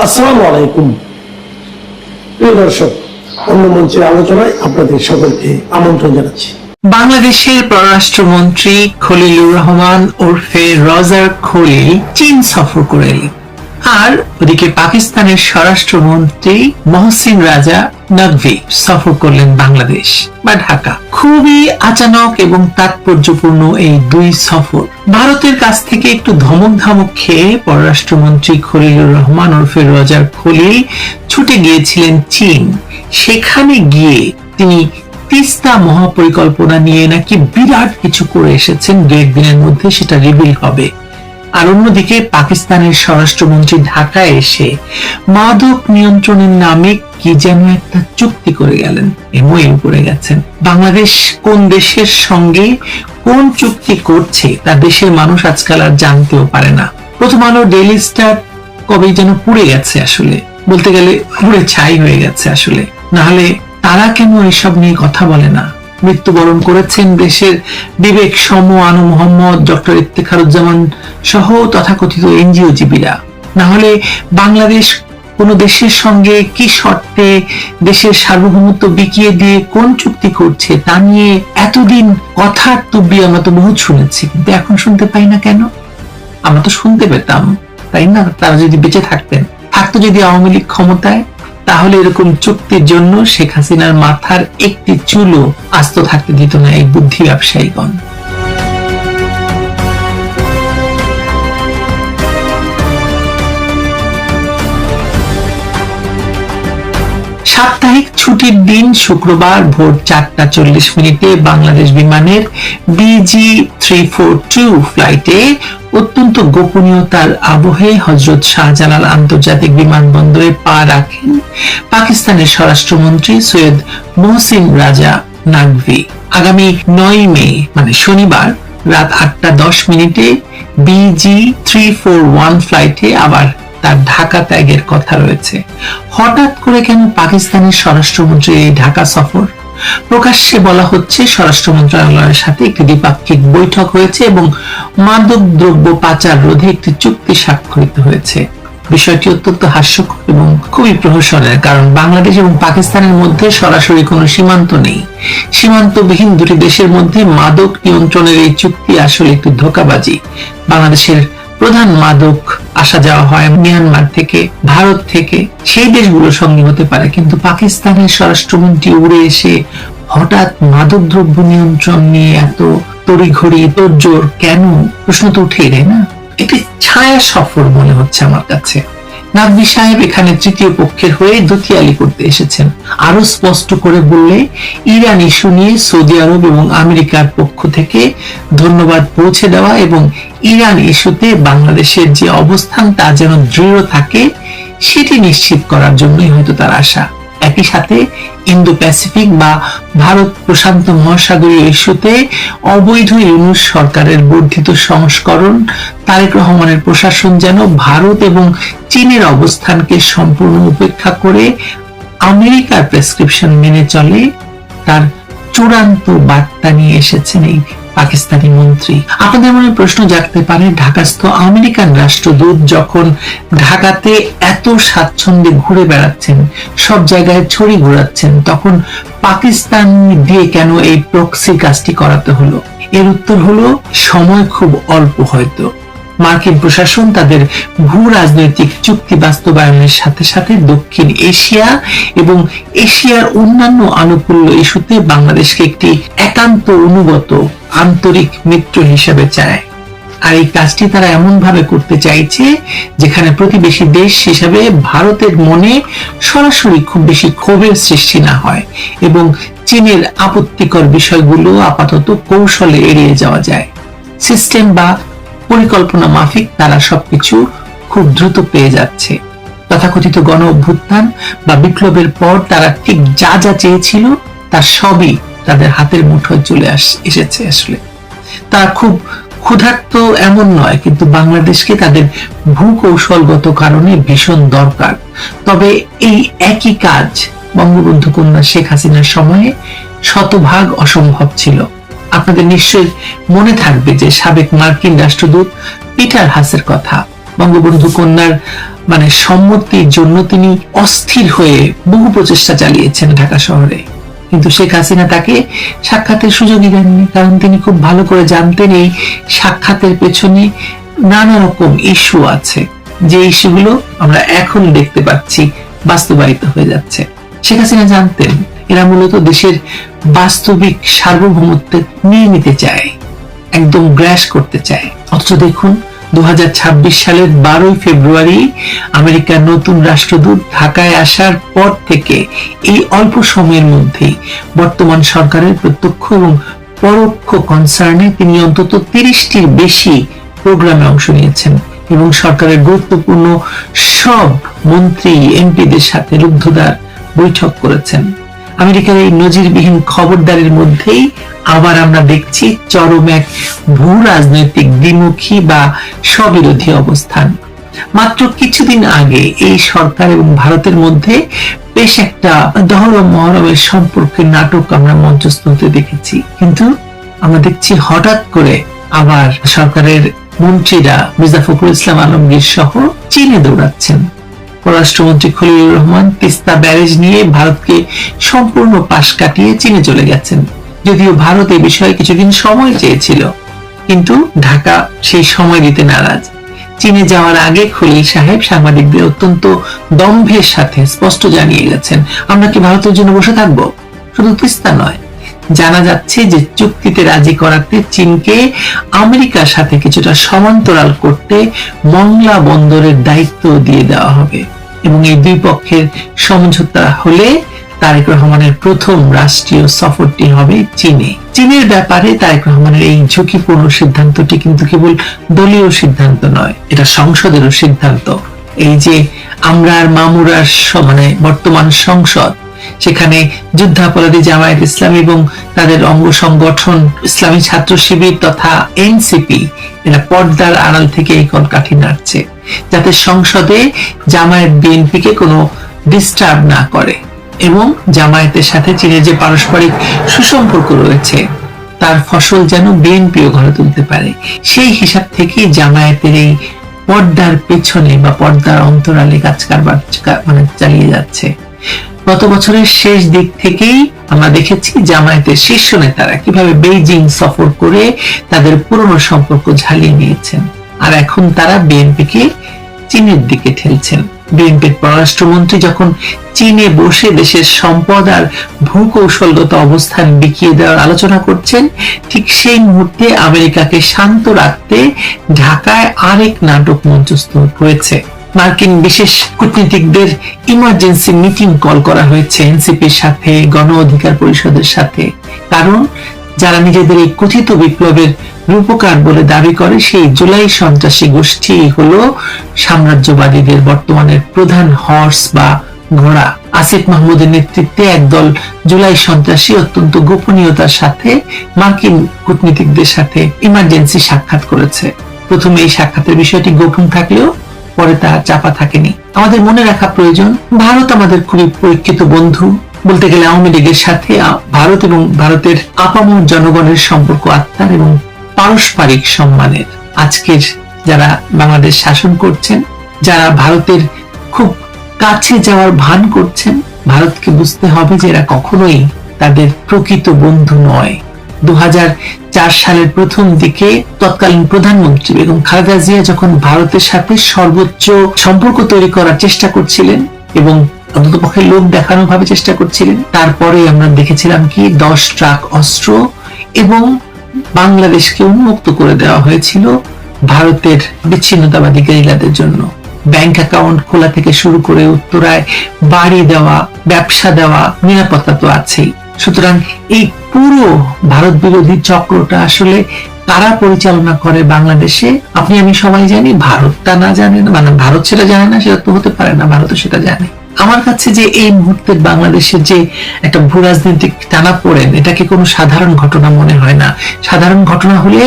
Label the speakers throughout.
Speaker 1: আসসালামু আলাইকুম। প্রিয় দর্শক, অন্য মঞ্চের আলোচনায় আপনাদের সকলকে আমন্ত্রণ জানাচ্ছি।
Speaker 2: বাংলাদেশের পররাষ্ট্রমন্ত্রী খলিলুর রহমান ওরফে রজার খলিল চীন সফর করে এলেন, আর ওদিকে পাকিস্তানের স্বরাষ্ট্রমন্ত্রী মহসিন রাজা নকভি সফর করলেন বাংলাদেশ বা ঢাকা। খুবই আচানক এবং তাৎপর্যপূর্ণ এই দুই সফর। ভারতের কাছ থেকে একটু ধমক ধামক খেয়ে পররাষ্ট্রমন্ত্রী খলিলুর রহমান ওরফে রজার খলিল ছুটে গিয়েছিলেন চীন। সেখানে গিয়ে তিনি তিস্তা মহাপরিকল্পনা নিয়ে নাকি বিরাট কিছু করে এসেছেন, 1.5 দিনের মধ্যে সেটা রিভিল হবে। আর অন্যদিকে পাকিস্তানের স্বরাষ্ট্রমন্ত্রী ঢাকায় এসে মাদক নিয়ন্ত্রণের নামে কি যেন একটা চুক্তি করে গেলেন, এমওইউ করে গেছেন। বাংলাদেশ কোন দেশের সঙ্গে কোন চুক্তি করছে তা দেশের মানুষ আজকাল আর জানতেও পারে না। প্রথম আলো, ডেইলি স্টার কবে যেন পুড়ে গেছে, আসলে বলতে গেলে পুড়ে ছাই হয়ে গেছে আসলে। নাহলে তারা কেন এসব নিয়ে কথা বলে না? মৃত্যুবরণ করেছেন দেশের বিবেক সম আনু মোহাম্মদ, ডক্টর ইফতেখারুজ্জামান সহ তথাকথিত এনজিও জীবীরা। না হলে বাংলাদেশ কোন দেশের সঙ্গে কি শর্তে দেশের সার্বভৌমত্ব বিকিয়ে দিয়ে কোন চুক্তি করছে তা নিয়ে এতদিন কথার তুবড়ি আমরা তো বহুত শুনেছি, কিন্তু এখন শুনতে পাই না কেন? আমরা তো শুনতে পেতাম, তাই না? তারা যদি বেঁচে থাকতো যদি আওয়ামী লীগ ক্ষমতায়, তাহলে এরকম চুক্তির জন্য শেখ হাসিনার মাথার একটি চুলও আস্ত থাকতে দিত না এই বুদ্ধি ব্যবসায়ীগণ। সাপ্তাহিক ছুটির দিন শুক্রবার ভোর 4:40 বাংলাদেশ বিমানের BG342 ফ্লাইটে অত্যন্ত গোপনীয়তার আবহে হযরত শাহজালাল আন্তর্জাতিক বিমানবন্দরে পা রাখেন পাকিস্তানের স্বরাষ্ট্রমন্ত্রী সৈয়দ মহসিন রাজা নকভি। আগামী 9 মে মানে শনিবার রাত 8:10 BG341 ফ্লাইটে আবার তার ঢাকা ত্যাগের কথা রয়েছে। হঠাৎ করে কেন পাকিস্তানের স্বরাষ্ট্রমন্ত্রীর এই ঢাকা সফর? প্রকাশ্যে বলা হচ্ছে স্বরাষ্ট্র মন্ত্রণালয়ের সাথে একটি দ্বিপাক্ষিক বৈঠক হয়েছে এবং মাদক দ্রব্য পাচার রোধে একটি চুক্তি স্বাক্ষরিত হয়েছে। বিষয়টি অত্যন্ত হাস্যকর এবং খুবই প্রহসনের, কারণ বাংলাদেশ এবং পাকিস্তানের মধ্যে সরাসরি কোনো সীমান্ত নেই। সীমান্তবিহীন দুটি দেশের মধ্যে মাদক নিয়ন্ত্রণের এই চুক্তি আসলে একটি ধোঁকাবাজি। বাংলাদেশের প্রধান মাদক আসা যাওয়া হয় মিয়ানমার থেকে, ভারত থেকে, সেই দেশগুলোর সঙ্গে হতে পারে, কিন্তু পাকিস্তানের স্বরাষ্ট্রমন্ত্রী উড়ে এসে হঠাৎ মাদক দ্রব্য নিয়ন্ত্রণ নিয়ে এত তড়িঘড়ি তোড়জোড় কেন? প্রশ্ন তো উঠেই, তাই না? একটি ছায়া সফর মনে হচ্ছে আমার কাছে। নকভি সাহেব এখানে তৃতীয় পক্ষের হয়ে দুতিয়ালি করতে এসেছেন। আরো স্পষ্ট করে বললে, ইরান ইস্যু নিয়ে সৌদি আরব এবং আমেরিকার পক্ষ থেকে ধন্যবাদ পৌঁছে দেওয়া এবং ইরান ইস্যুতে বাংলাদেশের যে অবস্থান তা যেন দৃঢ় থাকে সেটি নিশ্চিত করার জন্যই হয়তো তার আশা। একই সাথে ইন্দো প্যাসিফিক বা ভারত প্রশান্ত মহাসাগরীয় ইস্যুতে অবৈধ ইউনূস সরকারের বর্ধিত সংস্করণ, তারেক রহমানের প্রশাসন যেন ভারত এবং চীনের অবস্থানকে সম্পূর্ণ উপেক্ষা করে আমেরিকার প্রেসক্রিপশন মেনে চলে, তার চূড়ান্ত বার্তা নিয়ে এসেছেন এই পাকিস্তানি মন্ত্রী। আপনাদের মনে প্রশ্ন জাগতে পারে, ঢাকাস্থ আমেরিকান রাষ্ট্রদূত যখন ঢাকাতে এত স্বাচ্ছন্দ্যে ঘুরে বেড়াচ্ছেন, সব জায়গায় ছড়ি ঘোরাচ্ছেন, তখন পাকিস্তান দিয়ে কেন এই প্রক্সি কাজটি করাতে হলো? এর উত্তর হলো, সময় খুব অল্প। হয়তো মার্কিন প্রশাসন তাদের ভূ রাজনৈতিক চুক্তি বাস্তবায়নের সাথে সাথে দক্ষিণ এশিয়া এবং এশিয়ার অন্যান্য আনুকূল্য ইস্যুতে বাংলাদেশকে একটি একান্ত অনুগত আন্তরিক মিত্র হিসেবে চায়। আর এই কাজটি তারা এমন ভাবে করতে চাইছে যেখানে প্রতিবেশী দেশ হিসেবে ভারতের মনে সরাসরি খুব বেশি ক্ষোভের সৃষ্টি না হয় এবং চীনের আপত্তিকর বিষয়গুলো আপাতত কৌশলে এড়িয়ে যাওয়া যায়। সিস্টেম বা পরিকল্পনা মাফিক তারা সবকিছু খুব দ্রুত পেয়ে যাচ্ছে। তথাকথিত গণ অভ্যুত্থান বা বিপ্লবের পর তারা ঠিক যা যা চেয়েছিল তার সবই তাদের হাতের মুঠোয় চলে এসেছে। আসলে তারা খুব ক্ষুধার্ত এমন নয়, কিন্তু বাংলাদেশকে তাদের ভূকৌশলগত কারণে ভীষণ দরকার। তবে এই একই কাজ বঙ্গবন্ধু কন্যা শেখ হাসিনার সময়ে শতভাগ অসম্ভব ছিল। আপনাদের নিশ্চয়ই মনে থাকবে যে সাবেক মার্কিন রাষ্ট্রদূত পিটার হাসের কথা। বঙ্গবন্ধু কন্যার সম্মতির জন্য তিনি অস্থির হয়ে বহু প্রচেষ্টা চালিয়েছেন ঢাকা শহরে, কিন্তু শেখ হাসিনা তাকে সাক্ষাতের সুযোগই দেননি, কারণ তিনি খুব ভালো করে জানতেন এই সাক্ষাতের পেছনে নানা রকম ইস্যু আছে, যে ইস্যুগুলো আমরা এখন দেখতে পাচ্ছি বাস্তবায়িত হয়ে যাচ্ছে। শেখ হাসিনা জানতেন এরা মূলত দেশের বাস্তবিক সার্বভৌমত্ব নিয়ে নিতে চায়, একদম গ্রাস করতে চায়। অথচ দেখুন 2026 সালের 12 ফেব্রুয়ারি আমেরিকার নতুন রাষ্ট্রদূত ঢাকায় আসার পর থেকে এই অল্প সময়ের মধ্যেই বর্তমান সরকারের প্রত্যক্ষ এবং পরোক্ষ কনসার্নে তিনি অন্তত 30টির বেশি প্রোগ্রামে অংশ নিয়েছেন এবং সরকারের গুরুত্বপূর্ণ সব মন্ত্রী এমপিদের সাথে রুদ্ধদ্বার বৈঠক করেছেন। আমেরিকার এই নজিরবিহীন খবরদারির মধ্যেই আবার আমরা দেখছি চরম এক ভূ রাজনৈতিক দ্বিমুখী বা স্ববিরোধী অবস্থান। মাত্র কিছুদিন আগে এই সরকার এবং ভারতের মধ্যে বেশ একটা দহরম মহরমের সম্পর্কের নাটক আমরা মঞ্চস্থ হতে দেখেছি, কিন্তু আমরা দেখছি হঠাৎ করে আবার সরকারের মন্ত্রীরা মির্জা ফখরুল ইসলাম আলমগীর সহ চীনে দৌড়াচ্ছেন। পররাষ্ট্রমন্ত্রী খলিলুর রহমান তিস্তা ব্যারেজ নিয়ে ভারতকে সম্পূর্ণ পাশ কাটিয়ে চীনে চলে গেছেন, যদিও ভারত এই বিষয়ে কিছুদিন সময় চেয়েছিল, কিন্তু ঢাকা সেই সময় দিতে নারাজ। চীনে যাওয়ার আগে খলিল সাহেব সাংবাদিকদের অত্যন্ত দম্ভের সাথে স্পষ্ট জানিয়ে গেছেন, আমরা কি ভারতের জন্য বসে থাকবো? শুধু তিস্তা নয়, জানা যাচ্ছে যে চুক্তিতে রাজি করাতে চীনকে আমেরিকার সাথে কিছুটা সমান্তরাল করতে মংলা বন্দরের দায়িত্ব দিয়ে দেওয়া হবে এবং এই দুই পক্ষের সমঝোতা হলে তারেক রহমানের প্রথম রাষ্ট্রীয় সফরটি হবে চীনে। চীনের ব্যাপারে তারেক রহমানের এই ঝুঁকিপূর্ণ সিদ্ধান্তটি কিন্তু কেবল দলীয় সিদ্ধান্ত নয়, এটা সংসদেরও সিদ্ধান্ত। এই যে আমরার মামুরার বর্তমান সংসদ, সেখানে যুদ্ধাপরাধী জামায়াত ইসলামী এবং তাদের অঙ্গ সংগঠন ইসলামী ছাত্র শিবির তথা এনসিপি এরা পর্দার আড়াল থেকে এই কলকাঠি নাড়ছে, যাতে সংসদে জামায়াত বিএনপিকে কোনো ডিস্টার্ব না করে এবং জামায়াতের সাথে চীনের যে পারস্পরিক সুসম্পর্ক রয়েছে তার ফসল যেন বিএনপিও ঘরে তুলতে পারে। সেই হিসাব থেকে জামায়াতের এই পর্দার পেছনে বা পর্দার অন্তরালে কাজ কারবার চালিয়ে যাচ্ছে। গত বছরের শেষ দিক থেকেই আমরা দেখেছি জামায়াতের শীর্ষ নেতারা কিভাবে বেইজিং সফর করে তাদের পুরনো সম্পর্ক ঝালিয়ে নিয়েছেন, আর এখন তারা বিএনপিকে চীনের দিকে ঠেলছেন। বিএনপির পররাষ্ট্রমন্ত্রী যখন চীনে বসে দেশের সম্পদ আর ভূকৌশলগত অবস্থান বিকিয়ে দেওয়ার আলোচনা করছেন, ঠিক সেই মুহূর্তে আমেরিকাকে শান্ত রাখতে ঢাকায় আরেক নাটক মঞ্চস্থ হয়েছে। মার্কিন বিশেষ কূটনীতিকদের ইমার্জেন্সি মিটিং কল করা হয়েছে এনসিপির সাথে, গণ অধিকার পরিষদের সাথে, কারণ যারা নিজেদের এই কথিত বিপ্লবের রূপকার বলে দাবি করে সেই জুলাই সন্ত্রাসী গোষ্ঠী হলো সাম্রাজ্যবাদীদের বর্তমানের প্রধান হর্স বা ঘোড়া। আসিফ মাহমুদের নেতৃত্বে একদল জুলাই সন্ত্রাসী অত্যন্ত গোপনীয়তার সাথে মার্কিন কূটনীতিকদের সাথে ইমার্জেন্সি সাক্ষাৎ করেছে। প্রথমে এই সাক্ষাতের বিষয়টি গোপন থাকলেও পরে তা চাপা থাকেনি। আমাদের মনে রাখা প্রয়োজন, ভারত আমাদের খুবই পরীক্ষিত বন্ধু, বলতে গেলে আওয়ামী লীগের সাথে ভারত এবং ভারতের আপামর জনগণের সম্পর্ক আত্মার এবং পারস্পরিক সম্মানের। আজকের যারা বাংলাদেশ শাসন করছেন, যারা ভারতের খুব কাছে যাওয়ার ভান করছেন, ভারতকে বুঝতে হবে যে এরা কখনোই তাদের প্রকৃত বন্ধু নয়। 2004 সালের প্রথম দিকে তৎকালীন প্রধানমন্ত্রী বেগম খালেদা জিয়া যখন ভারতের সাথে সর্বোচ্চ সম্পর্ক তৈরি করার চেষ্টা করছিলেন এবং অন্ততপক্ষে লোক দেখানো ভাবে চেষ্টা করছিলেন, তারপরে আমরা দেখেছিলাম কি 10 ট্রাক অস্ত্র এবং বাংলাদেশকে উন্মুক্ত করে দেওয়া হয়েছিল ভারতের বিচ্ছিন্নতাবাদী গেরিলাদের জন্য। ব্যাংক অ্যাকাউন্ট খোলা থেকে শুরু করে উত্তরায় বাড়ি দেওয়া, ব্যবসা দেওয়া, নিরাপত্তা তো আছেই। সুতরাং এই পুরো ভারত বিরোধী চক্রটা আসলে কারা পরিচালনা করে বাংলাদেশে, আপনি আমি সবাই জানি। ভারত তা না জানে না, ভারত সেটা জানে না, সেটা তো হতে পারে না, ভারতও সেটা জানে। আমার কাছে যে এই মুহূর্তে বাংলাদেশের যে একটা ভূ রাজনৈতিক টানাপোড়েন, এটাকে কোনো সাধারণ ঘটনা মনে হয় না। সাধারণ ঘটনা হলে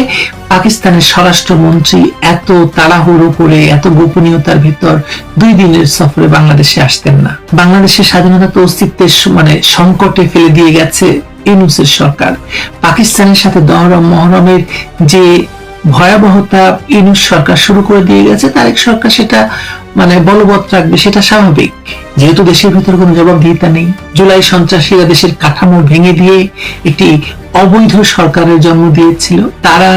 Speaker 2: পাকিস্তানের স্বরাষ্ট্রমন্ত্রী এত তাড়াহুড়ো করে এত গোপনীয়তার ভিতর 2 দিনের সফরে বাংলাদেশে আসতেন না। বাংলাদেশের স্বাধীনতা তো অস্তিত্বের সংকটে ফেলে দিয়ে গেছে ইউনূসের সরকার। পাকিস্তানের সাথে দহরম মহরমের যে ভয়াবহতা ইউনূস সরকার শুরু করে দিয়ে গেছে, তারেক সরকার সেটা বলবৎ রাখবে, সেটা স্বাভাবিক, যেহেতু দেশের ভিতরে কোনো জবাবদিহিতা নেই। জুলাই সন্ত্রাসীরা দেশের কাঠামো ভেঙে দিয়ে একটি অবৈধ সরকারের জন্ম দিয়েছিল, তারা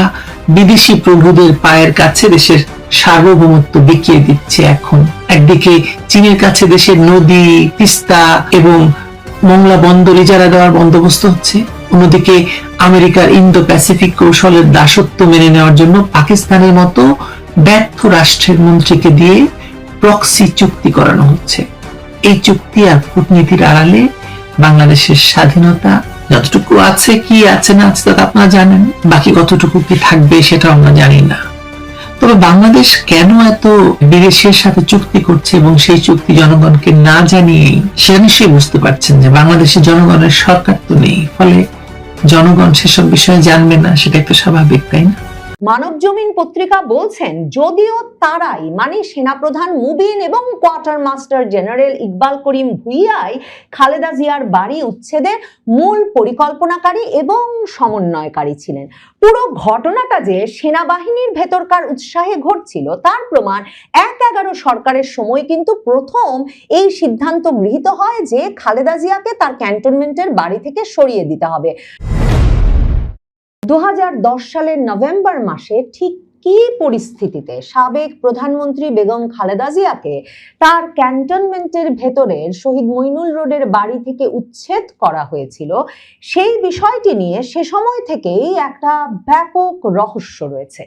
Speaker 2: বিদেশি প্রভুদের পায়ের কাছে দেশের সার্বভৌমত্ব বিকিয়ে দিচ্ছে। এখন একদিকে চীনের কাছে দেশের নদী, তিস্তা এবং মোংলা বন্দর ইজারা দেওয়ার বন্দোবস্ত হচ্ছে, অন্যদিকে আমেরিকার ইন্দো প্যাসিফিক কৌশলের দাসত্ব মেনে নেওয়ার জন্য পাকিস্তানের মতো ব্যর্থ রাষ্ট্রের মন্ত্রীকে দিয়ে প্রক্সি চুক্তি করানো হচ্ছে। এই চুক্তি আর কূটনীতির আড়ালে বাংলাদেশের স্বাধীনতা যতটুকু আছে, কি আছে না আছে তা আপনারা জানেন, বাকি কতটুকু কি থাকবে সেটা আমরা জানি না। তবে বাংলাদেশ কেন এত বিদেশের সাথে চুক্তি করছে এবং সেই চুক্তি জনগণকে না জানিয়েই, সে নিশ্চয়ই বুঝতে পারছেন যে বাংলাদেশের জনগণের সরকার তো নেই, ফলে জনগণ সেসব বিষয়ে জানবে না, সেটা একটু স্বাভাবিক, তাই না?
Speaker 3: মানবজমিন পত্রিকা বলছেন, যদিও তারাই সেনাপ্রধান মুবিন এবং কোয়ার্টার মাস্টার জেনারেল ইকবাল করিম ভুইয়াই খালেদা জিয়ার বাড়ি উচ্ছেদের মূল পরিকল্পনাকারী এবং সমন্বয়কারী ছিলেন। পুরো ঘটনাটা যে সেনাবাহিনীর ভেতরকার উৎসাহে ঘটছিল তার প্রমাণ ১/১১ সরকারের সময় কিন্তু প্রথম এই সিদ্ধান্ত গৃহীত হয় যে খালেদা জিয়াকে তার ক্যান্টনমেন্টের বাড়ি থেকে সরিয়ে দিতে হবে। ২০১০ সালের নভেম্বর মাসে ঠিক কি পরিস্থিতিতে সাবেক প্রধানমন্ত্রী বেগম খালেদা জিয়াকে তার ক্যান্টনমেন্টের ভেতরের শহীদ মইনুল রোডের বাড়ি থেকে উচ্ছেদ করা হয়েছিল, সেই বিষয়টি নিয়ে সে সময় থেকেই একটা ব্যাপক রহস্য রয়েছে।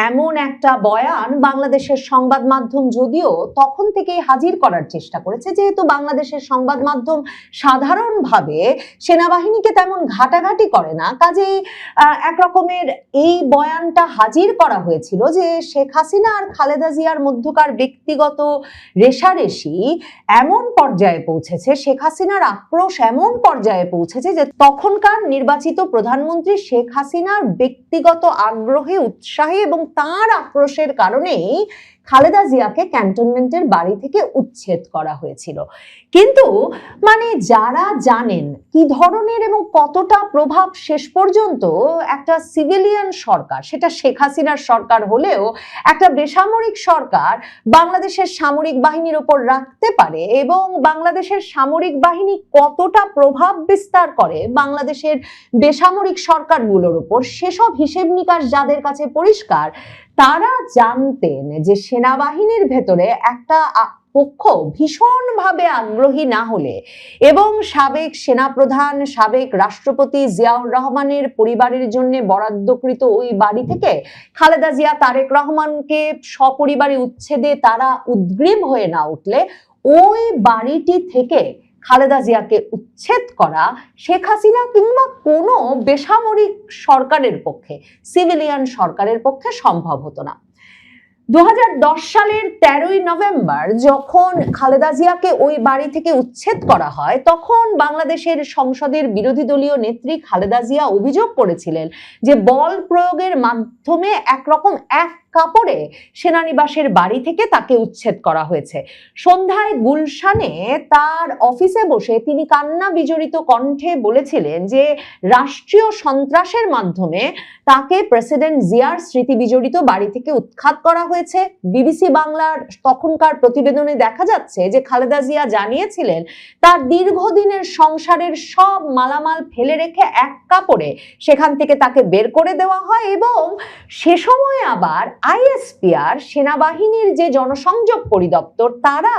Speaker 3: এমন একটা বয়ান বাংলাদেশের সংবাদ মাধ্যম যদিও তখন থেকেই হাজির করার চেষ্টা করেছে, যেহেতু বাংলাদেশের সংবাদ মাধ্যম সাধারণভাবে সেনাবাহিনীকে তেমন ঘাটাঘাটি করে না, কাজেই একরকমের এই বয়ানটা হাজির করা হয়েছিল যে শেখ হাসিনা আর খালেদা জিয়ার মধ্যকার ব্যক্তিগত রেষারেষি এমন পর্যায়ে পৌঁছেছে, শেখ হাসিনার আক্রোশ এমন পর্যায়ে পৌঁছেছে যে তখনকার নির্বাচিত প্রধানমন্ত্রী শেখ হাসিনার ব্যক্তিগত আগ্রহে, উৎসাহে এবং তার আক্রোশের কারণেই খালেদা জিয়াকে ক্যান্টনমেন্টের বাড়ি থেকে উচ্ছেদ করা হয়েছিল। কিন্তু যারা জানেন কি ধরনের এবং কতটা প্রভাব শেষ পর্যন্ত একটা সিভিলিয়ান সরকার, সেটা শেখ হাসিনার সরকার হলেও একটা বেসামরিক সরকার বাংলাদেশের সামরিক বাহিনীর উপর রাখতে পারে এবং বাংলাদেশের সামরিক বাহিনী কতটা প্রভাব বিস্তার করে বাংলাদেশের বেসামরিক সরকারগুলোর উপর, সেসব হিসেব নিকাশ যাদের কাছে পরিষ্কার, তারা জানতেন যে সেনাবাহিনীর ভেতরে একটা পক্ষ ভীষণভাবে আগ্রহী না হলে এবং সাবেক সেনাপ্রধান, সাবেক রাষ্ট্রপতি জিয়াউর রহমানের পরিবারের জন্য বরাদ্দকৃত ওই বাড়ি থেকে খালেদা জিয়া, তারেক রহমানকে সপরিবারে উচ্ছেদে তারা উদ্গ্রীব হয়ে না উঠলে ওই বাড়িটি থেকে খালেদা জিয়াকে উচ্ছেদ করা শেখ হাসিনা কিংবা কোনো বেসামরিক সরকারের পক্ষে, সিভিলিয়ান সরকারের পক্ষে সম্ভব হতো না। ২০১০ সালের ১৩ই নভেম্বর যখন খালেদা জিয়াকে ওই বাড়ি থেকে উচ্ছেদ করা হয়, তখন বাংলাদেশের সংসদের বিরোধী দলীয় নেত্রী খালেদা জিয়া অভিযোগ করেছিলেন যে বল প্রয়োগের মাধ্যমে একরকম এক কাপড়ে সেনানিবাসের বাড়ি থেকে তাকে উচ্ছেদ করা হয়েছে। সন্ধ্যায় গুলশানে তার অফিসে বসে তিনি কান্না বিজড়িত কণ্ঠে বলেছিলেন যে রাষ্ট্রীয় সন্ত্রাসের মাধ্যমে তাকে প্রেসিডেন্ট জিয়ার স্মৃতি বিজড়িত বাড়ি থেকে উৎখাত করা হয়েছে। বিবিসি বাংলার তখনকার প্রতিবেদনে দেখা যাচ্ছে যে খালেদা জিয়া জানিয়েছিলেন তার দীর্ঘদিনের সংসারের সব মালামাল ফেলে রেখে এক কাপড়ে সেখান থেকে তাকে বের করে দেওয়া হয় এবং সে সময় আবার আইএসপিআর, সেনাবাহিনীর যে জনসংযোগ পরিদপ্তর, তারা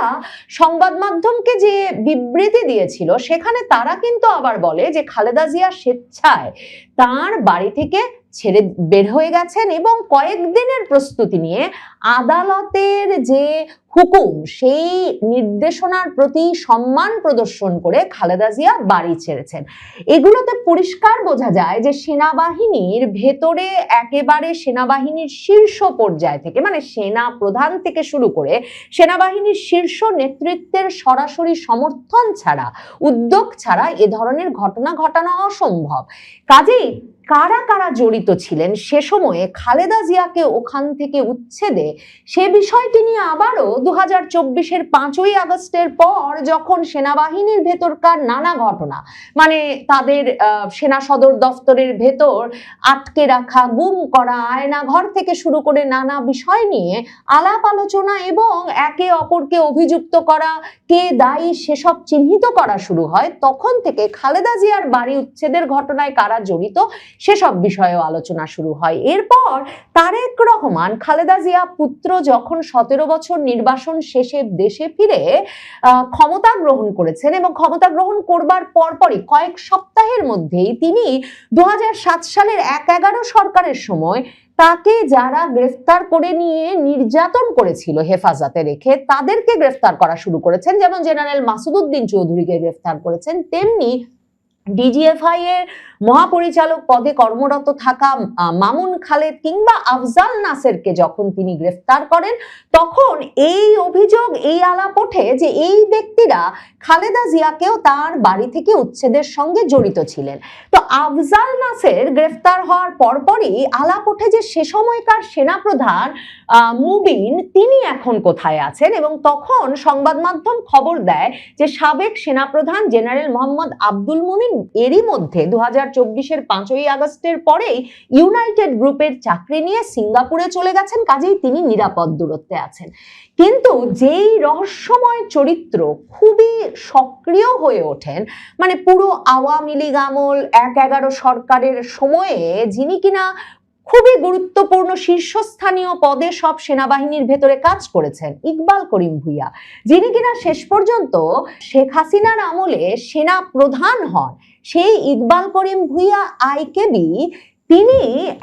Speaker 3: সংবাদ মাধ্যমকে যে বিবৃতি দিয়েছিল সেখানে তারা কিন্তু আবার বলে যে খালেদা জিয়া স্বেচ্ছায় তার বাড়ি থেকে ছেড়ে বের হয়ে গেছেন এবং কয়েকদিনের প্রস্তুতি নিয়ে আদালতের যে হুকুম, সেই নির্দেশনার প্রতি সম্মান প্রদর্শন করে খালেদা জিয়া বাড়ি ছেড়েছেন। এগুলোতে পরিষ্কার বোঝা যায় যে সেনাবাহিনীর ভেতরে একেবারে সেনাবাহিনীর শীর্ষ পর্যায় থেকে, সেনা প্রধান থেকে শুরু করে সেনাবাহিনীর শীর্ষ নেতৃত্বের সরাসরি সমর্থন ছাড়া, উদ্যোগ ছাড়া এ ধরনের ঘটনা ঘটানো অসম্ভব। কাজেই কারা কারা জড়িত ছিলেন সে সময়ে খালেদা জিয়াকে ওখান থেকে উচ্ছেদে, সে বিষয়টি নিয়ে আবারও 2024-এর 5ই আগস্টের পর যখন সেনাবাহিনীর ভেতরকার নানা ঘটনা, মানে তাদের সেনা সদর দফতরের ভেতর আটকে রাখা, গুম করা, আয়না ঘর থেকে শুরু করে নানা বিষয় নিয়ে আলাপ আলোচনা এবং একে অপরকে অভিযুক্ত করা, কে দায়ী সেসব চিহ্নিত করা শুরু হয়, তখন থেকে খালেদা জিয়ার বাড়ি উচ্ছেদের ঘটনায় কারা জড়িত সেসব বিষয়েও আলোচনা শুরু হয়। এরপর তারেক রহমান, খালেদা জিয়া পুত্র, যখন 17 বছর নির্বাসন শেষে দেশে ফিরে ক্ষমতা গ্রহণ করেছেন এবং ক্ষমতা গ্রহণ করবার পরপরই কয়েক সপ্তাহের মধ্যেই তিনি 2007 সালের 1/11 সরকারের সময় তাকে যারা গ্রেফতার করে নিয়ে নির্যাতন করেছিল হেফাজতে রেখে, তাদেরকে গ্রেফতার করা শুরু করেছেন। যেমন জেনারেল মাসুদউদ্দিন চৌধুরীকে গ্রেফতার করেছেন, তেমনি ডিজিএফআই এর মহাপরিচালক পদে কর্মরত থাকা মামুন খালেদ কিংবা আফজাল নাসেরকে যখন তিনি গ্রেফতার করেন, তখন এই অভিযোগ, এই আলাপ ওঠে যে এই ব্যক্তিরা খালেদা জিয়াকেও তার বাড়ি থেকে উচ্ছেদের সঙ্গে জড়িত ছিলেন। তো আফজাল নাসের গ্রেফতার হওয়ার পরপরই আলাপ ওঠে যে সে সময়কার সেনাপ্রধান মুবিন তিনি এখন কোথায় আছেন, এবং তখন সংবাদ মাধ্যম খবর দেয় যে সাবেক সেনাপ্রধান জেনারেল মোহাম্মদ আব্দুল মুমিন এরই মধ্যে 2024-এর 5ই আগস্টের পরেই ইউনাইটেড গ্রুপের চাকরি নিয়ে সিঙ্গাপুরে চলে গেছেন, কাজেই তিনি নিরাপদ দূরত্বে আছেন। কিন্তু যেই রহস্যময় চরিত্র খুবই সক্রিয় হয়ে ওঠেন, মানে পুরো আওয়ামী লীগ আমল 1/11 সরকারের সময়ে যিনি কিনা খুবই গুরুত্বপূর্ণ শীর্ষস্থানীয় পদে সব সেনাবাহিনীর ভেতরে কাজ করেছেন, ইকবাল করিম ভূঁইয়া, যিনি কিনা শেষ পর্যন্ত শেখ হাসিনার আমলে সেনা প্রধান হন, সেই ইকবাল করিম ভূঁইয়া আইকেবি তিনি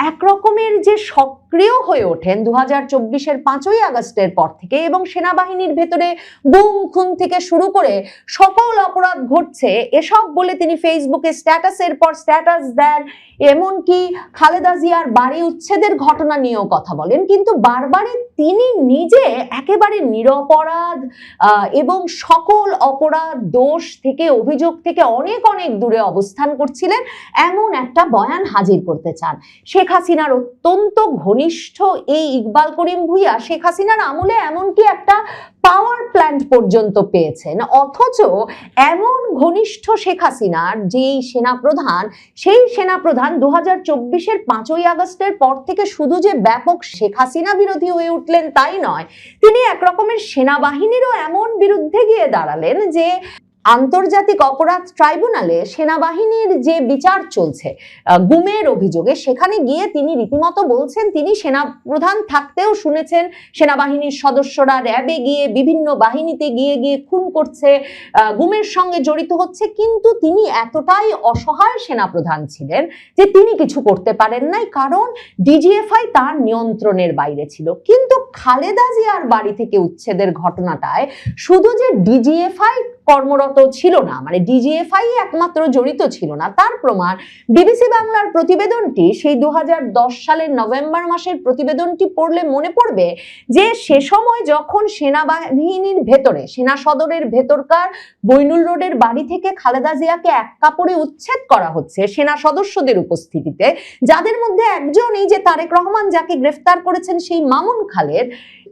Speaker 3: একরকমের যে সক্রিয় হয়ে ওঠেন 2024-এর 5ই আগস্টের পর থেকে, এবং সেনাবাহিনীর ভেতরে গুম খুন থেকে শুরু করে সকল অপরাধ ঘটছে এসব বলে তিনি ফেসবুকে স্ট্যাটাসের পর স্ট্যাটাস দেন, এমনকি খালেদা জিয়ার বাড়ি উচ্ছেদের ঘটনা নিয়েও কথা বলেন। কিন্তু বারবারই তিনি নিজে একেবারে নিরপরাধ এবং সকল অপরাধ, দোষ থেকে, অভিযোগ থেকে অনেক অনেক দূরে অবস্থান করছিলেন এমন একটা বয়ান হাজির করতে চান। শেখ হাসিনার অত্যন্ত ঘনিষ্ঠ এই ইকবাল করিম ভূঁইয়া শেখ হাসিনার আমলে এমনকি একটা পাওয়ার প্ল্যান্ট পর্যন্ত পেয়েছেন, অথচ এমন ঘনিষ্ঠ শেখ হাসিনার যেই সেনাপ্রধান, সেই সেনাপ্রধান 2024-এর 5ই আগস্টের পর থেকে শুধু যে ব্যাপক শেখ হাসিনা বিরোধী হয়ে উঠলেন তাই নয়, তিনি একরকমের সেনাবাহিনীরও এমন বিরুদ্ধে গিয়ে দাঁড়ালেন যে আন্তর্জাতিক অপরাধ ট্রাইব্যুনালে সেনাবাহিনীর যে বিচার চলছে গুমের অভিযোগে, সেখানে গিয়ে তিনি রীতিমতো বলছেন তিনি সেনাপ্রধান থাকতেও শুনেছেন সেনাবাহিনীর সদস্যরা র্যাবে গিয়ে বিভিন্ন বাহিনীতে গিয়ে গিয়ে খুন করছে, গুমের সঙ্গে জড়িত হচ্ছে, কিন্তু তিনি এতটাই অসহায় সেনাপ্রধান ছিলেন যে তিনি কিছু করতে পারেন নাই, কারণ ডিজিএফআই তার নিয়ন্ত্রণের বাইরে ছিল। কিন্তু খালেদা জিয়ার বাড়ি থেকে উচ্ছেদের ঘটনাটায় শুধু যে ডিজিএফআই কর্মরত ছিল না, মানে ডিজিএফআই একমাত্র জড়িত ছিল না, তার প্রমাণ বিবিসি বাংলার প্রতিবেদনটি, সেই 2010 সালের নভেম্বর মাসের প্রতিবেদনটি পড়লে মনে পড়বে যে সে সময় যখন সেনাবাহিনীর ভেতরে, সেনা সদরের ভেতরকার মইনুল রোডের বাড়ি থেকে খালেদা জিয়াকে এক কাপড়ে উচ্ছেদ করা হচ্ছে সেনা সদস্যদের উপস্থিতিতে, যাদের মধ্যে একজন এই যে তারেক রহমান যাকে গ্রেফতার করেছেন সেই মামুন খালেদ,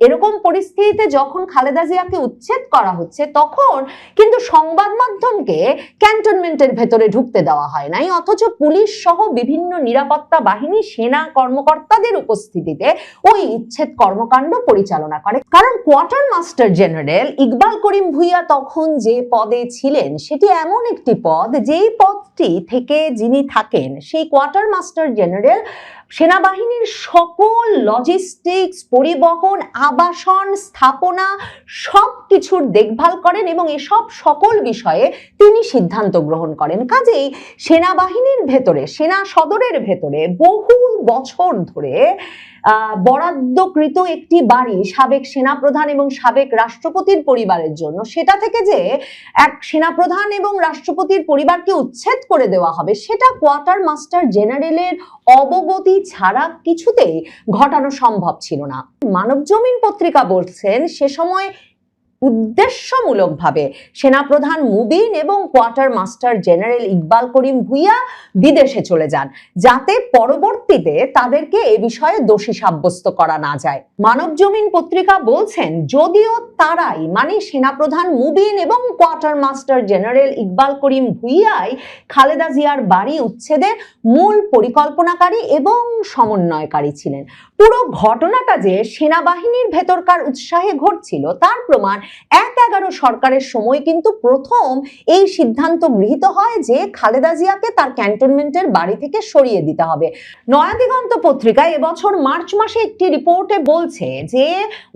Speaker 3: এরকম পরিস্থিতিতে যখন খালেদা জিয়াকে উচ্ছেদ করা হচ্ছে তখন কিন্তু সংবাদ মাধ্যমকে ক্যান্টনমেন্টের ভেতরে ঢুকতে দেওয়া হয় নাই, অথচ পুলিশ সহ বিভিন্ন নিরাপত্তা বাহিনী, সেনা কর্মকর্তাদের উপস্থিতিতে ওই উচ্ছেদ কর্মকাণ্ড পরিচালনা করে। কারণ কোয়ার্টার মাস্টার জেনারেল ইকবাল করিম ভূঁইয়া তখন যে পদে ছিলেন সেটি এমন একটি পদ, যেই পদটি থেকে যিনি থাকেন সেই কোয়ার্টার মাস্টার জেনারেল সেনাবাহিনীর সকল লজিস্টিক্স, পরিবহন, আবাসন, স্থাপনা সবকিছুর দেখভাল করেন এবং এসব সকল বিষয়ে তিনি সিদ্ধান্ত গ্রহণ করেন। কাজেই সেনাবাহিনীর ভেতরে, সেনা সদরের ভেতরে বহু বছর ধরে বরাদ্দকৃত একটি বাড়ি সাবেক সেনাপ্রধান এবং সাবেক রাষ্ট্রপতির পরিবারের জন্য, সেটা থেকে যে এক সেনাপ্রধান এবং রাষ্ট্রপতির পরিবারকে উচ্ছেদ করে দেওয়া হবে, সেটা কোয়ার্টার মাস্টার জেনারেলের অবগতি ছাড়া কিছুতেই ঘটানো সম্ভব ছিল না। মানবজমিন পত্রিকা বলছেন সে সময় উদ্দেশ্যমূলকভাবে সেনাপ্রধান মুবিন এবং কোয়ার্টার মাস্টার জেনারেল ইকবাল করিম ভুইয়া বিদেশে চলে যান, যাতে পরবর্তীতে তাদেরকে এ বিষয়ে দোষী সাব্যস্ত করা না যায়। মানবজমিন পত্রিকা বলছেন, যদিও তারাই মানে সেনাপ্রধান মুবিন এবং কোয়ার্টার মাস্টার জেনারেল ইকবাল করিম ভুইয়াই খালেদা জিয়ার বাড়ি উচ্ছেদের মূল পরিকল্পনাকারী এবং সমন্বয়কারী ছিলেন। পুরো ঘটনাটা যে সেনাবাহিনীর ভেতরকার উৎসাহে ঘটছিল তার প্রমাণ ১/১১ সরকারের সময় কিন্তু প্রথম এই সিদ্ধান্ত গৃহীত হয় যে খালেদা জিয়াকে তার ক্যান্টনমেন্টের বাড়ি থেকে সরিয়ে দিতে হবে। নয়াদিগন্ত পত্রিকায় এবছর মার্চ মাসে একটি রিপোর্টে বলছে যে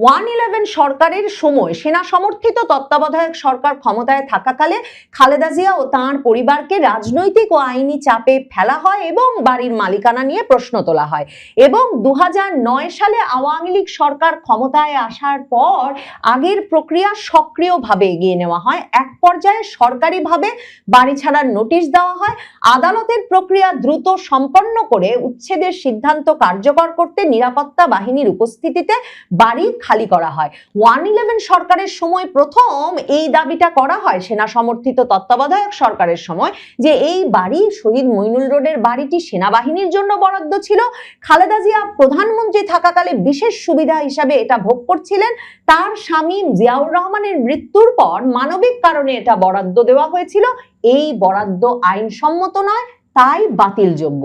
Speaker 3: 111 সরকারের সময় সেনা সমর্থিত তত্ত্বাবধায়ক সরকার ক্ষমতায় থাকাকালে খালেদা জিয়া ও তাঁর পরিবারকে রাজনৈতিক ও আইনি চাপে ফেলা হয় এবং বাড়ির মালিকানা নিয়ে প্রশ্ন তোলা হয়, এবং 2009 সালে আওয়ামী লীগ সরকার ক্ষমতায় আসার পর আগের প্রক্রিয়া সক্রিয়ভাবে এগিয়ে নেওয়া হয়। এক পর্যায়ে সরকারিভাবে বাড়ি ছাড়ার নোটিশ দেওয়া হয়। আদালতের প্রক্রিয়া দ্রুত সম্পন্ন করে উচ্ছেদের সিদ্ধান্ত কার্যকর করতে নিরাপত্তা বাহিনীর উপস্থিতিতে বাড়ি খালি করা হয়। 111 সরকারের সময় প্রথম এই দাবিটা করা হয় সেনা সমর্থিত তত্ত্বাবধায়ক সরকারের সময়, যে এই বাড়ি শহীদ মইনুল রোডের বাড়িটি সেনাবাহিনীর জন্য বরাদ্দ ছিল। খালেদা জিয়া প্রধানমন্ত্রী থাকাকালে বিশেষ সুবিধা হিসাবে এটা ভোগ করছিলেন। তার স্বামী জিয়াউর রহমানের মৃত্যুর পর মানবিক কারণে এটা বরাদ্দ দেওয়া হয়েছিল। এই বরাদ্দ আইনসম্মত নয়, তাই বাতিলযোগ্য।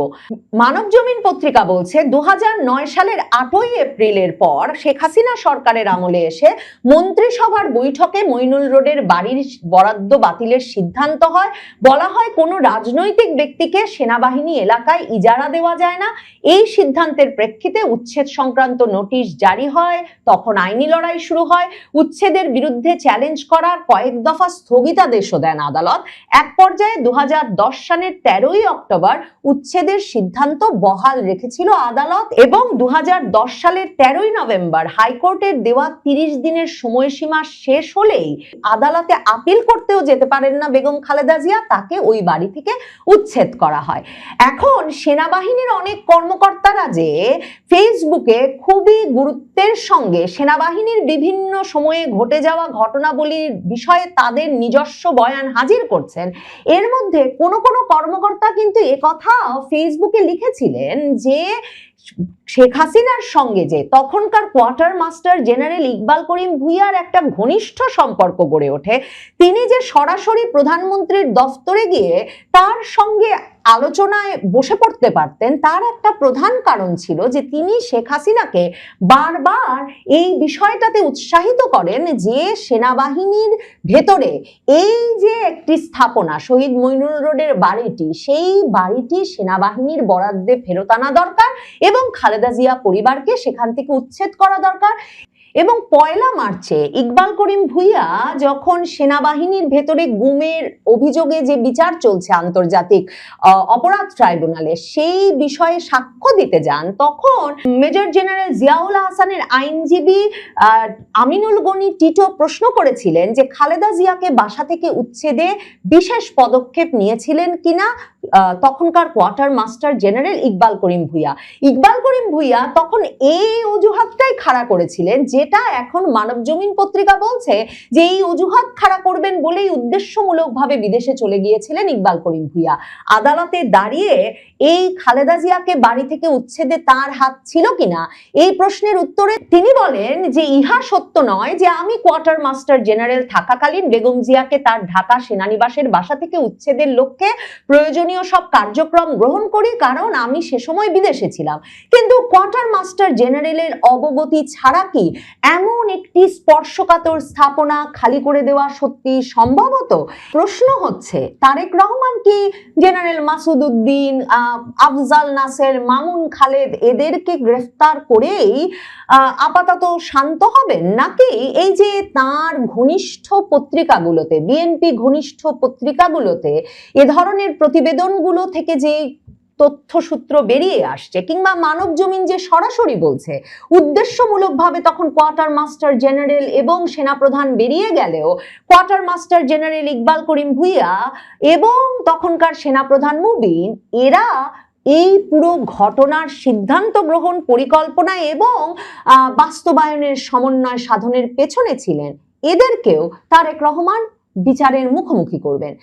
Speaker 3: মানবজমিন পত্রিকা বলছে 2009 সালের 8ই এপ্রিলের পর শেখ হাসিনা সরকারের আমলে এসে মন্ত্রিসভার বৈঠকে মইনুল রোডের বাড়ির বরাদ্দ বাতিলের সিদ্ধান্ত হয়। বলা হয় কোনো রাজনৈতিক ব্যক্তিকে সেনাবাহিনী এলাকায় ইজারা দেওয়া যায় না। এই সিদ্ধান্তের প্রেক্ষিতে উচ্ছেদ সংক্রান্ত নোটিশ জারি হয়। তখন আইনি লড়াই শুরু হয়। উচ্ছেদের বিরুদ্ধে চ্যালেঞ্জ করার কয়েক দফা স্থগিতাদেশও দেন আদালত। এক পর্যায়ে 2010 সালের 13ই অক্টোবর উচ্ছেদের সিদ্ধান্ত বহাল রেখেছিল আদালত, এবং 2010 সালের 13ই নভেম্বর হাইকোর্টের দেওয়া 30 দিনের সময়সীমা শেষ হলেই আদালতে আপিল করতেও যেতে পারেন না বেগম খালেদা জিয়া, তাকে ওই বাড়ি থেকে উচ্ছেদ করা হয়। এখন সেনাবাহিনীর অনেক কর্মকর্তারা যে ফেসবুকে খুবই গুরুত্বের সঙ্গে সেনাবাহিনীর বিভিন্ন সময়ে ঘটে যাওয়া ঘটনাবলীর বিষয়ে তাদের নিজস্ব বয়ান হাজির করছেন, এর মধ্যে কোনো কর্মকর্তা কিন্তু একথা ফেসবুকে লিখেছিলেন যে শেখ হাসিনার সঙ্গে যে তখনকার কোয়ার্টার মাস্টার জেনারেল ইকবাল করিম ভুইয়ার একটা ঘনিষ্ঠ সম্পর্ক গড়ে ওঠে, তিনি যে সরাসরি প্রধানমন্ত্রীর দফতরে গিয়ে তার সঙ্গে আলোচনায় বসে পড়তে পারতেন, তার একটা প্রধান কারণ ছিল যে তিনি শেখ হাসিনাকে বারবার এই বিষয়টাতে উৎসাহিত করেন যে সেনাবাহিনীর ভেতরে এই যে একটি স্থাপনা শহীদ মইনুল রোডের বাড়িটি, সেই বাড়িটি সেনাবাহিনীর বরাদ্দে ফেরত আনা দরকার এবং খালেদা জিয়া পরিবারকে সেখান থেকে উচ্ছেদ করা দরকার। এবং 1 মার্চে ইকবাল করিম ভুইয়া যখন সেনাবাহিনীর ভেতরে গুমের অভিযোগে যে বিচার চলছে আন্তর্জাতিক অপরাধ ট্রাইব্যুনালে, সেই বিষয়ে সাক্ষ্য দিতে যান, তখন মেজর জেনারেল জিয়াউল হাসানের আইনজীবী আমিনুল গনি টিটো প্রশ্ন করেছিলেন যে খালেদা জিয়াকে বাসা থেকে উচ্ছেদে বিশেষ পদক্ষেপ নিয়েছিলেন কিনা তখনকার কোয়ার্টার মাস্টার জেনারেল ইকবাল করিম ভুইয়া। ইকবাল করিম ভুইয়া তখন এই অজুহাতটাই খাড়া করেছিলেন, যেটা এখন মানবজমিন পত্রিকা বলছে যে এই অজুহাত খাড়া করবেন বলেই উদ্দেশ্যমূলকভাবে বিদেশে চলে গিয়েছিলেন ইকবাল করিম ভুইয়া। আদালতে দাঁড়িয়ে এই খালেদা জিয়াকে বাড়ি থেকে উচ্ছেদে তার হাত ছিল কিনা এই প্রশ্নের উত্তরে তিনি বলেন যে ইহা সত্য নয় যে আমি কোয়ার্টার মাস্টার জেনারেল থাকাকালীন বেগম জিয়াকে তার ঢাকা সেনানিবাসের বাসা থেকে উচ্ছেদের লক্ষ্যে প্রয়োজনীয় সব কার্যক্রম গ্রহণ করি, কারণ আমি সে সময় বিদেশে ছিলাম। কিন্তু কোয়ার্টার মাস্টার জেনারেলের অবগতি ছাড়া কি এমন একটি স্পর্শকাতর স্থাপনা খালি করে দেওয়া সত্যি সম্ভবত? প্রশ্ন হচ্ছে তারেক রহমান কি জেনারেল মাসুদ উদ্দিন, আফজাল নাসের, মামুন খালেদ এদেরকে গ্রেফতার করেই আপাতত শান্ত হবেন, নাকি এই যে তার ঘনিষ্ঠ পত্রিকাগুলোতে, বিএনপি ঘনিষ্ঠ পত্রিকাগুলোতে এ ধরনের প্রতিবেদনগুলো থেকে যে তথ্যসূত্র বেরিয়ে আসছে, কিংবা মানবজমিন যে সরাসরি বলছে উদ্দেশ্যমূলকভাবে তখন কোয়ার্টার মাস্টার জেনারেল এবং সেনাপ্রধান বেরিয়ে গেলেও কোয়ার্টার মাস্টার জেনারেল ইকবাল করিম ভুইয়া এবং তখনকার সেনাপ্রধান মুবিন এরা এই পুরো ঘটনার সিদ্ধান্ত গ্রহণ, পরিকল্পনা এবং বাস্তবায়নের সমন্বয় সাধনের পেছনে ছিলেন, এদেরকেও তারেক রহমান বিচারের মুখোমুখি করবেন।